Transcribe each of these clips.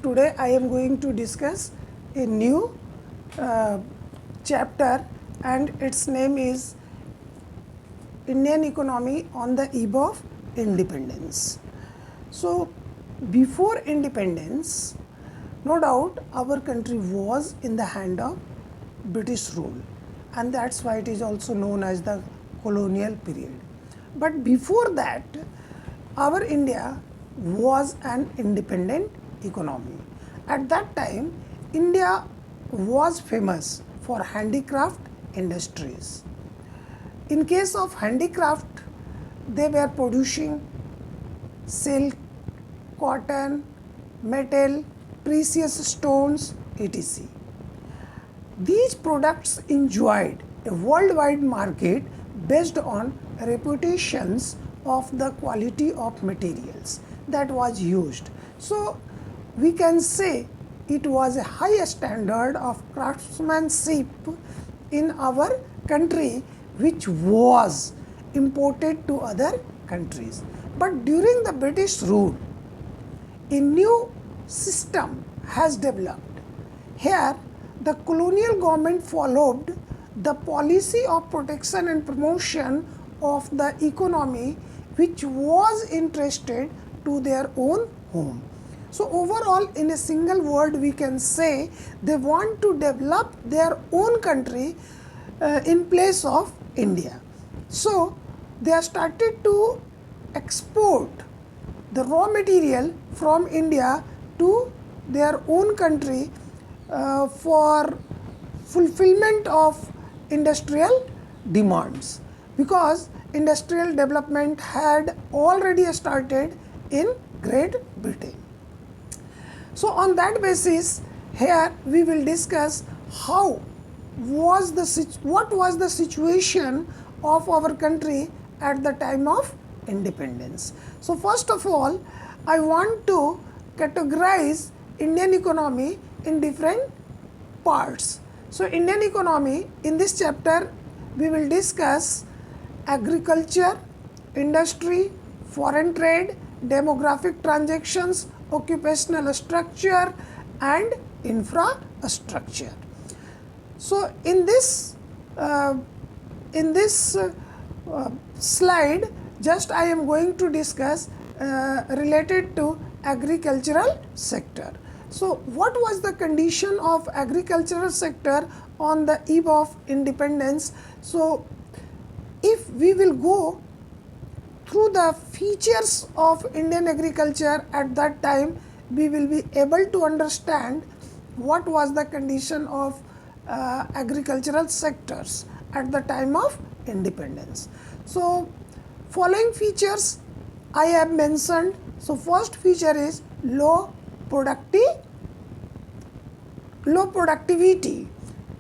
today I am going to discuss a new chapter, and its name is Indian Economy on the Eve of Independence. So, before independence, no doubt our country was in the hand of British rule, and that's why it is also known as the colonial period. But before that, our India was an independent economy. At that time, India was famous for handicraft industries. In case of handicraft, they were producing silk, cotton, metal, precious stones, etc. These products enjoyed a worldwide market based on reputations of the quality of materials that was used. So, we can say it was a high standard of craftsmanship in our country, which was imported to other countries. But during the British rule, a new system has developed. Here, the colonial government followed the policy of protection and promotion of the economy, which was interested to their own home. So, overall, in a single word, we can say they want to develop their own country in place of India. So, they have started to export the raw material from India to their own country for fulfillment of industrial demands, because industrial development had already started in Great Britain. So, on that basis, here we will discuss what was the situation of our country at the time of independence. So, first of all, I want to categorize Indian economy in different parts. So, Indian economy, in this chapter we will discuss agriculture, industry, foreign trade, demographic transactions, occupational structure and infrastructure. So, in this slide, just I am going to discuss related to agricultural sector. So, what was the condition of agricultural sector on the eve of independence? So, if we will go through the features of Indian agriculture at that time, we will be able to understand what was the condition of agricultural sectors at the time of independence. So, following features I have mentioned. So, first feature is low productivity.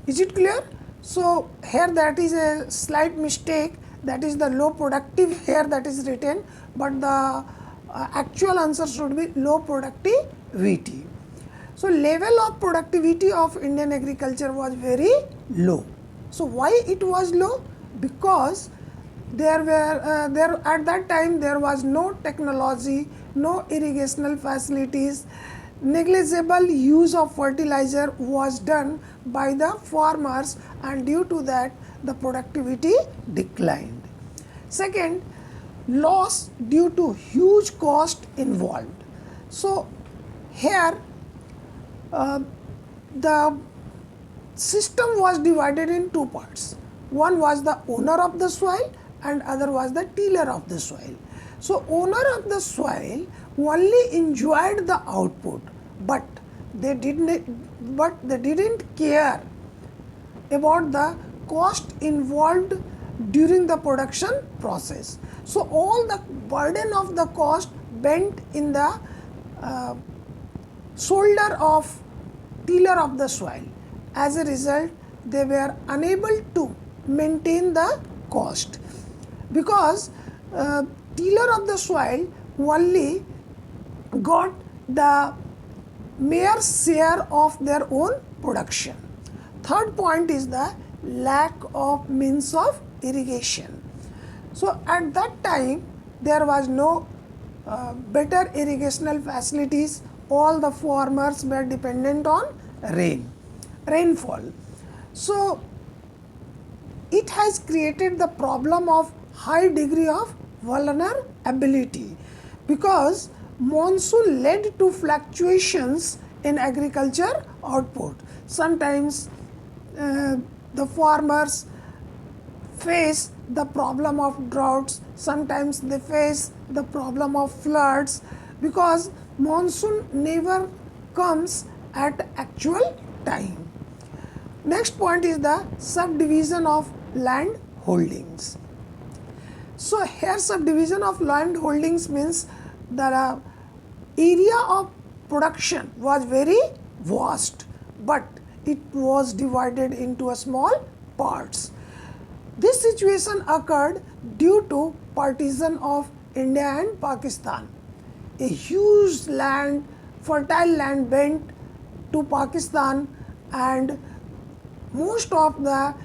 Is it clear? So, here that is a slight mistake, that is the low productive here that is written, but the actual answer should be low productivity. So, level of productivity of Indian agriculture was very low. So, why it was low? Because at that time there was no technology, no irrigational facilities, negligible use of fertilizer was done by the farmers, and due to that the productivity declined. Second, loss due to huge cost involved. So, here the system was divided in two parts. One was the owner of the soil and other was the tiller of the soil. So, owner of the soil only enjoyed the output, but they didn't care about the cost involved during the production process. So, all the burden of the cost went in the shoulder of tiller of the soil. As a result, they were unable to maintain the cost, because tiller of the soil only got the mere share of their own production. Third point is the lack of means of irrigation. So, at that time there was no better irrigational facilities all the farmers were dependent on rainfall. So it has created the problem of high degree of vulnerability, because monsoon led to fluctuations in agriculture output. Sometimes the farmers face the problem of droughts, sometimes they face the problem of floods, because monsoon never comes at actual time. Next point is the subdivision of land holdings. So here subdivision of land holdings means the area of production was very vast, but it was divided into a small parts. This situation occurred due to partition of India and Pakistan. A huge land, fertile land went to Pakistan, and most of the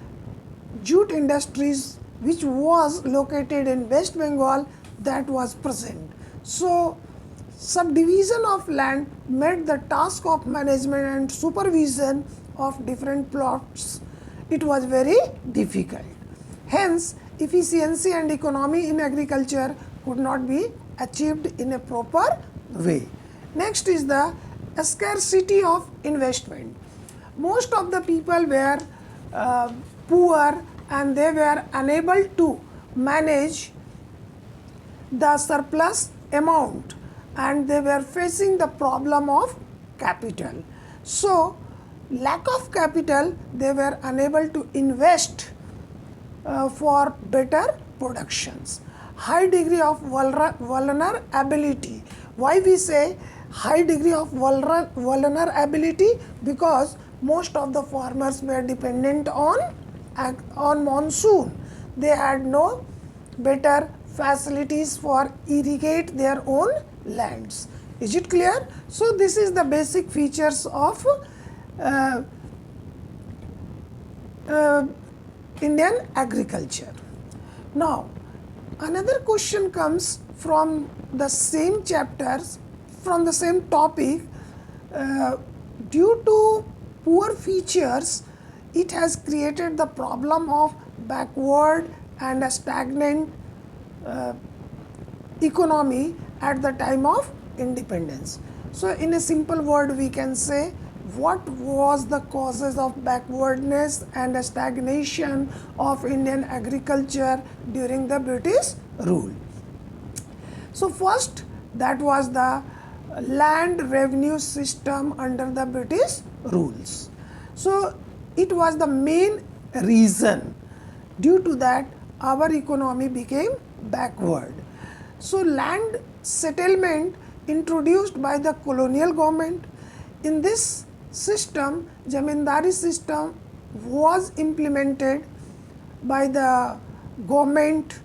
jute industries which was located in West Bengal, that was present. So subdivision of land made the task of management and supervision of different plots, it was very difficult. Hence, efficiency and economy in agriculture could not be achieved in a proper way. Next is the scarcity of investment. Most of the people were poor, and they were unable to manage the surplus amount, and they were facing the problem of capital. So lack of capital, they were unable to invest for better productions. High degree of vulnerability. Why we say high degree of vulnerability? Because most of the farmers were dependent on monsoon. They had no better facilities for irrigate their own lands. Is it clear? So this is the basic features of Indian agriculture. Now another question comes from the same chapters, from the same topic. Due to poor features, it has created the problem of backward and a stagnant economy at the time of independence. So in a simple word, we can say, what was the causes of backwardness and stagnation of Indian agriculture during the British rule? So first, that was the land revenue system under the British rules. So it was the main reason. Due to that, our economy became backward. So land settlement introduced by the colonial government. In this system, Zamindari system was implemented by the government,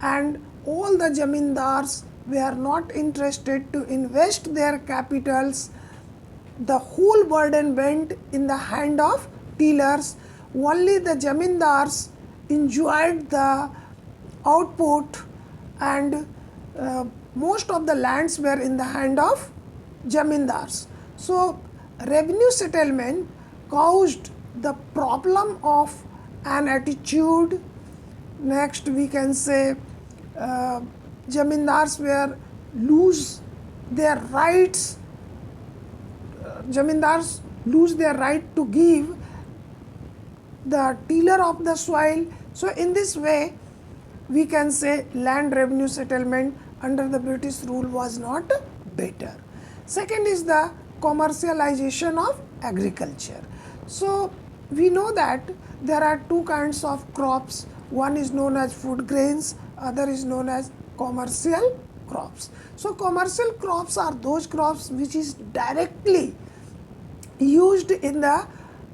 and all the Zamindars were not interested to invest their capitals. The whole burden went in the hand of tillers. Only the Zamindars enjoyed the output, and most of the lands were in the hand of Zamindars. So revenue settlement caused the problem of an attitude. Next we can say Zamindars were lose their rights. Zamindars lose their right to give the tiller of the soil. So in this way, we can say land revenue settlement under the British rule was not better. Second is the commercialization of agriculture. So we know that there are two kinds of crops. One is known as food grains, other is known as commercial crops. So commercial crops are those crops which is directly used in the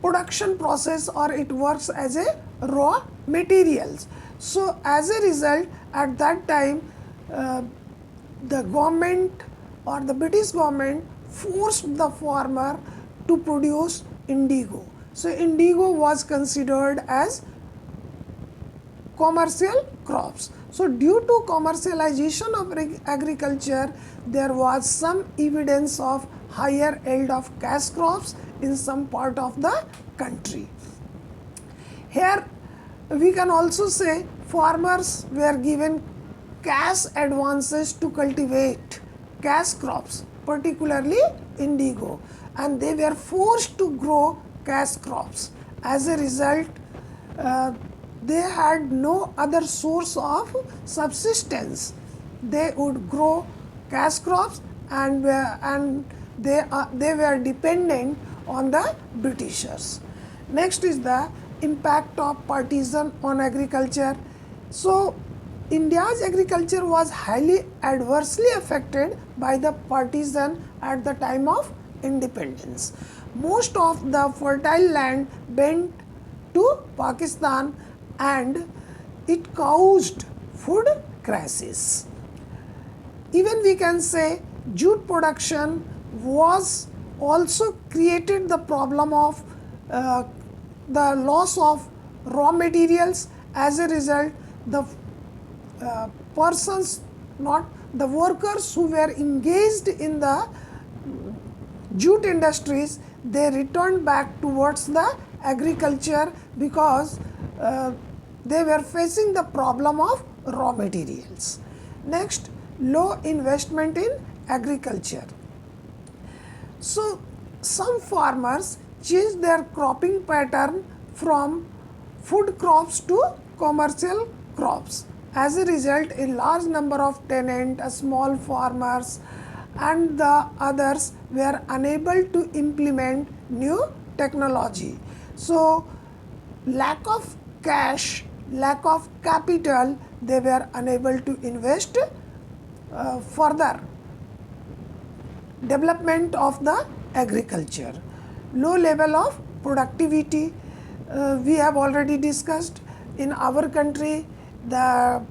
production process, or it works as a raw materials. So as a result, at that time the government or the British government forced the farmer to produce indigo. So indigo was considered as commercial crops. So due to commercialization of agriculture, there was some evidence of higher yield of cash crops in some part of the country. Here we can also say farmers were given cash advances to cultivate cash crops, particularly indigo, and they were forced to grow cash crops. As a result, they had no other source of subsistence. They would grow cash crops and they were dependent on the Britishers. Next is the impact of partisan on agriculture. So India's agriculture was highly adversely affected by the partisan at the time of independence. Most of the fertile land went to Pakistan and it caused food crisis. Even we can say jute production was also created the problem of the loss of raw materials. As a result, the persons, not the workers who were engaged in the jute industries, they returned back towards the agriculture because they were facing the problem of raw materials. Next, low investment in agriculture. So some farmers changed their cropping pattern from food crops to commercial crops. As a result, a large number of tenants, small farmers and the others were unable to implement new technology. So lack of cash, lack of capital, they were unable to invest further development of the agriculture. Low level of productivity, we have already discussed. In our country, the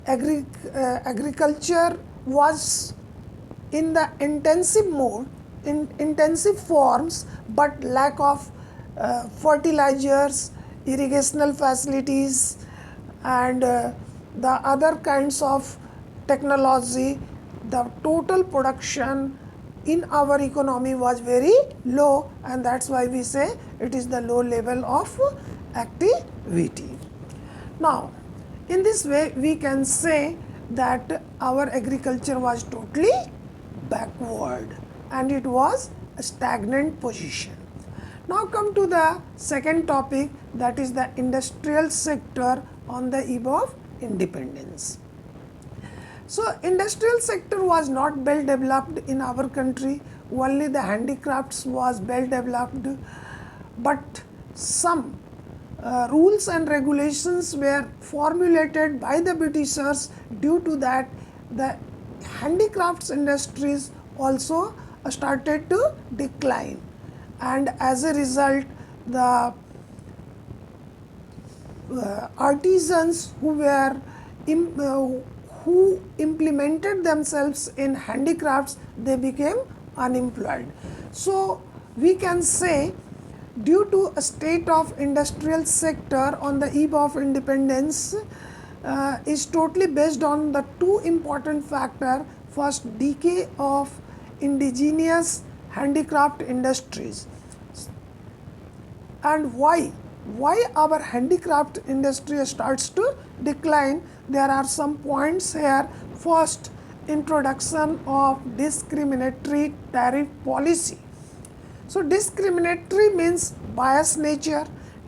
agriculture was in the intensive mode, in intensive forms, but lack of fertilizers, irrigational facilities and the other kinds of technology, the total production in our economy was very low, and that's why we say it is the low level of activity. Now, in this way we can say that our agriculture was totally backward and it was a stagnant position. Now come to the second topic, that is the industrial sector on the eve of independence. So industrial sector was not well developed in our country, only the handicrafts was well developed, but some rules and regulations were formulated by the Britishers. Due to that, the handicrafts industries also started to decline, and as a result the artisans who implemented themselves in handicrafts, they became unemployed. So we can say, due to a state of industrial sector on the eve of independence is totally based on the two important factors. First, decay of indigenous handicraft industries. And why our handicraft industry starts to decline? There are some points here. First, introduction of discriminatory tariff policy. So discriminatory means bias nature,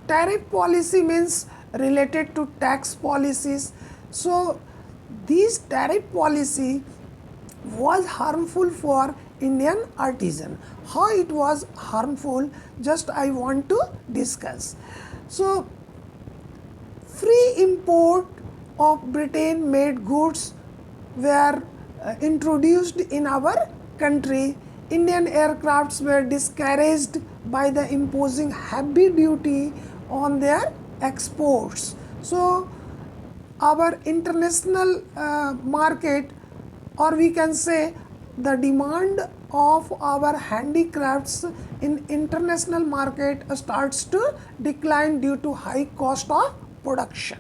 tariff policy means related to tax policies. So this tariff policy was harmful for Indian artisan. How it was harmful, just I want to discuss. So free import of Britain made goods were introduced in our country. Indian aircrafts were discouraged by the imposing heavy duty on their exports. So our international market, or we can say the demand of our handicrafts in international market starts to decline due to high cost of production.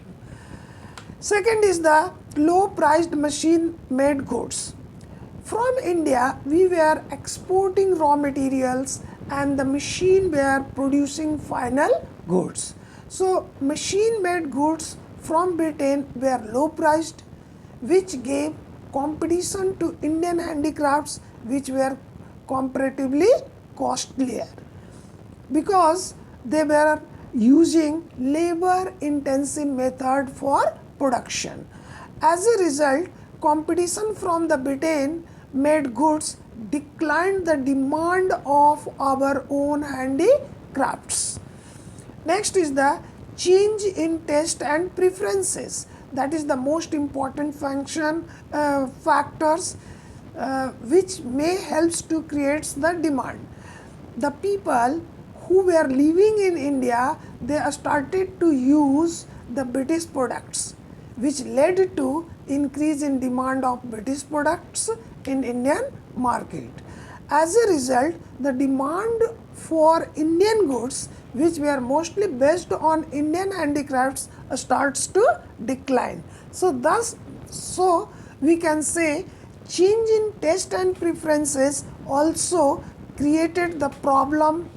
Second is the low priced machine made goods. From India, we were exporting raw materials and the machine were producing final goods. So, machine made goods from Britain were low priced, which gave competition to Indian handicrafts, which were comparatively costlier because they were using labor intensive method for production. As a result, competition from the Britain made goods declined the demand of our own handicrafts. Next is the change in taste and preferences. That is the most important factors which may helps to create the demand. The people who were living in India, they started to use the British products, which led to increase in demand of British products in Indian market. As a result, the demand for Indian goods, which were mostly based on Indian handicrafts, starts to decline. So we can say change in taste and preferences also created the problem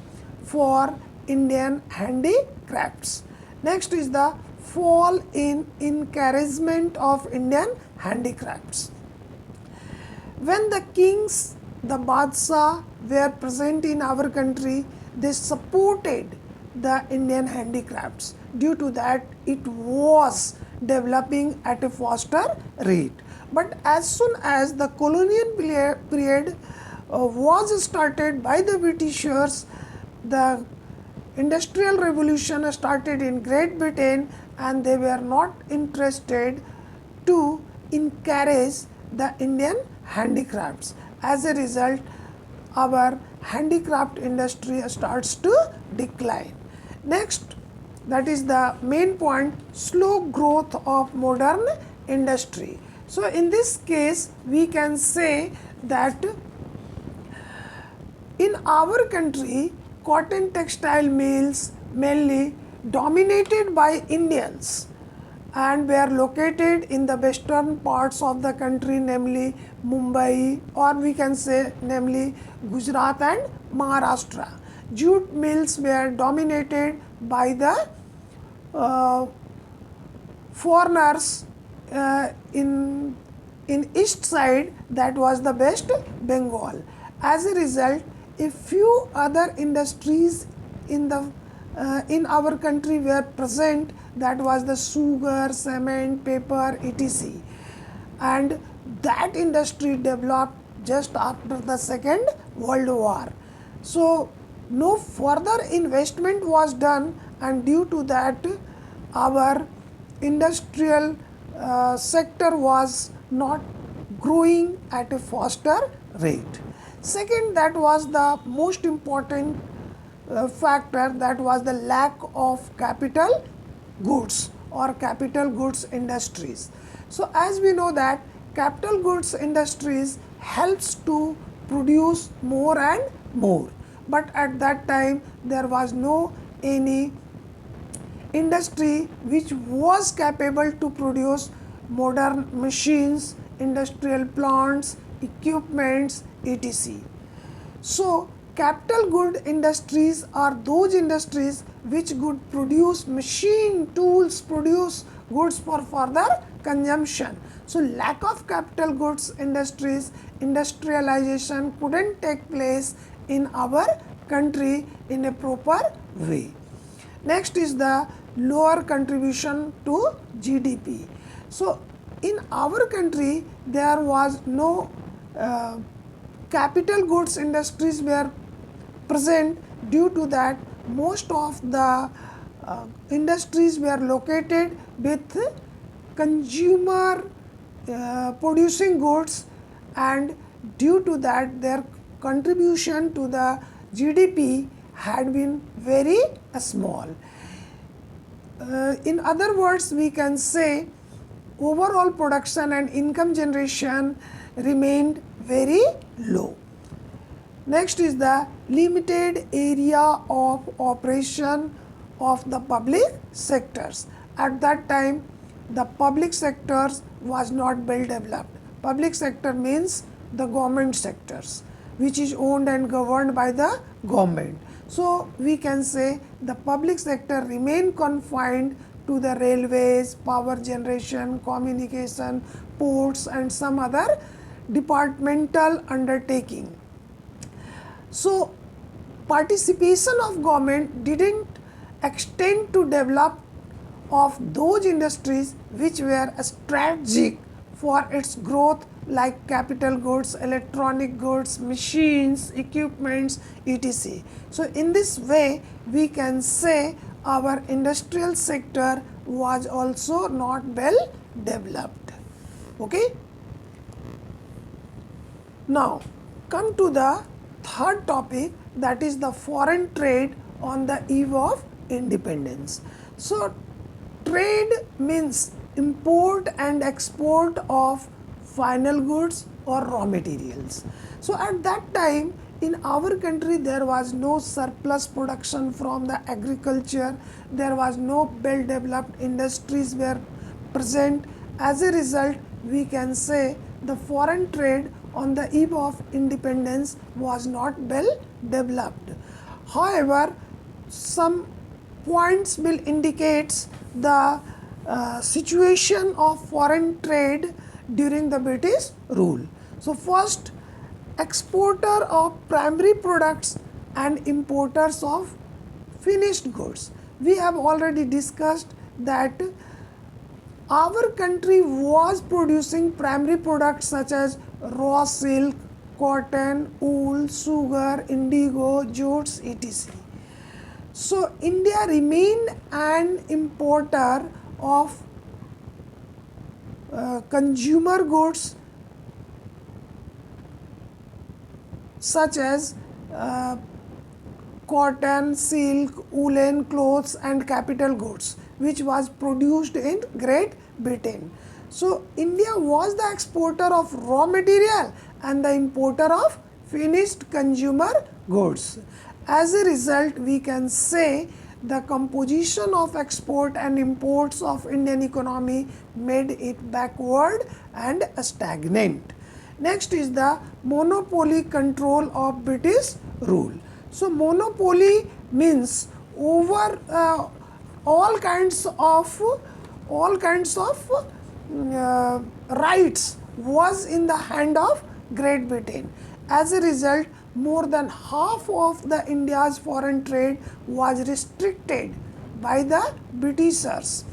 for Indian handicrafts. Next is the fall in encouragement of Indian handicrafts. When the kings, the Badshah were present in our country, they supported the Indian handicrafts. Due to that, it was developing at a faster rate. But as soon as the colonial period was started by the Britishers, the industrial revolution started in Great Britain and they were not interested to encourage the Indian handicrafts. As a result, our handicraft industry starts to decline. Next, that is the main point, slow growth of modern industry. So in this case, we can say that in our country, cotton textile mills mainly dominated by Indians and were located in the western parts of the country, namely Mumbai, or we can say namely Gujarat and Maharashtra. Jute mills were dominated by the foreigners in east side, that was the West Bengal. As a result, a few other industries in our country were present, that was the sugar, cement, paper, etc. And that industry developed just after the Second World War. So no further investment was done, and due to that our industrial sector was not growing at a faster rate. Second, that was the most important factor, that was the lack of capital goods or capital goods industries. So as we know that capital goods industries helps to produce more and more, but at that time there was no any industry which was capable to produce modern machines, industrial plants, equipments, etc. So capital good industries are those industries which could produce machine tools, produce goods for further consumption. So lack of capital goods industries, industrialization couldn't take place in our country in a proper way. Next is the lower contribution to GDP. So in our country there was no capital goods industries were present. Due to that, most of the industries were located with consumer producing goods, and due to that their contribution to the GDP had been very small. In other words, we can say overall production and income generation remained very low. Next is the limited area of operation of the public sectors. At that time, the public sectors was not well developed. Public sector means the government sectors, which is owned and governed by the government. So we can say the public sector remain confined to the railways, power generation, communication, ports and some other departmental undertaking. So participation of government didn't extend to develop of those industries which were strategic for its growth, like capital goods, electronic goods, machines, equipments, etc. So in this way we can say our industrial sector was also not well developed. Okay. Now come to the third topic, that is the foreign trade on the eve of independence. So trade means import and export of final goods or raw materials. So at that time in our country there was no surplus production from the agriculture, there was no well developed industries were present. As a result, we can say the foreign trade on the eve of independence was not well developed. However, some points will indicate the situation of foreign trade during the British rule. So first, exporter of primary products and importers of finished goods. We have already discussed that our country was producing primary products such as raw silk, cotton, wool, sugar, indigo, jutes, etc. So India remained an importer of consumer goods such as cotton, silk, woolen clothes and capital goods, which was produced in Great Britain. So India was the exporter of raw material and the importer of finished consumer goods. As a result, we can say the composition of export and imports of Indian economy made it backward and stagnant. Next is the monopoly control of British rule. So monopoly means over all kinds of rights was in the hand of Great Britain. As a result, more than half of the India's foreign trade was restricted by the Britishers.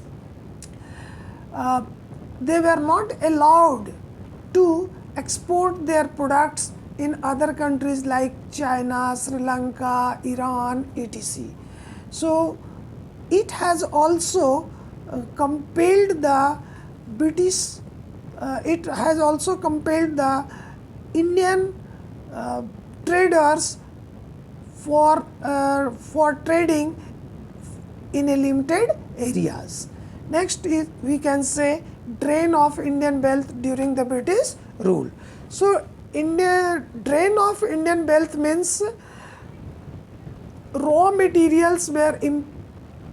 They were not allowed to export their products in other countries like China, Sri Lanka, Iran, etc. So it has also compelled the British, it has also compelled the Indian traders for trading in a limited areas. Next is, we can say, drain of Indian wealth during the British rule. So drain of Indian wealth means raw materials were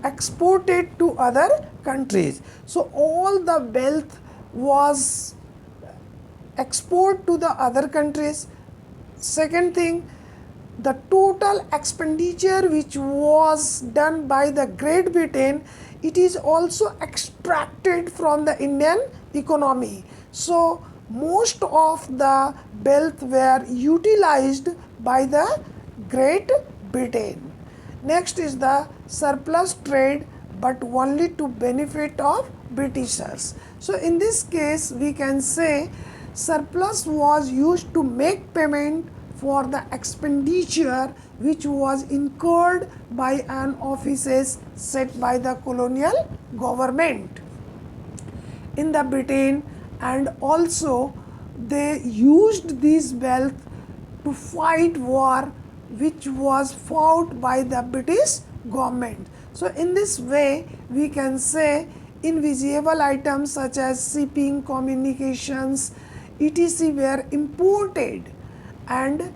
exported to other countries. So all the wealth was exported to the other countries. Second thing, the total expenditure which was done by the Great Britain, it is also extracted from the Indian economy. So most of the wealth were utilized by the Great Britain. Next is the surplus trade, but only to benefit of Britishers. So in this case we can say surplus was used to make payment for the expenditure which was incurred by an offices set by the colonial government in the Britain, and also they used this wealth to fight war which was fought by the British government. So in this way we can say invisible items such as shipping, communications, etc. were imported, and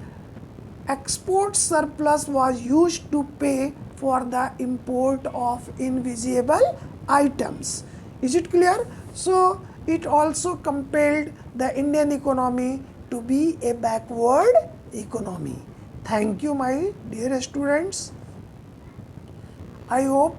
export surplus was used to pay for the import of invisible items. Is it clear? So it also compelled the Indian economy to be a backward economy. Thank you, my dear students. I hope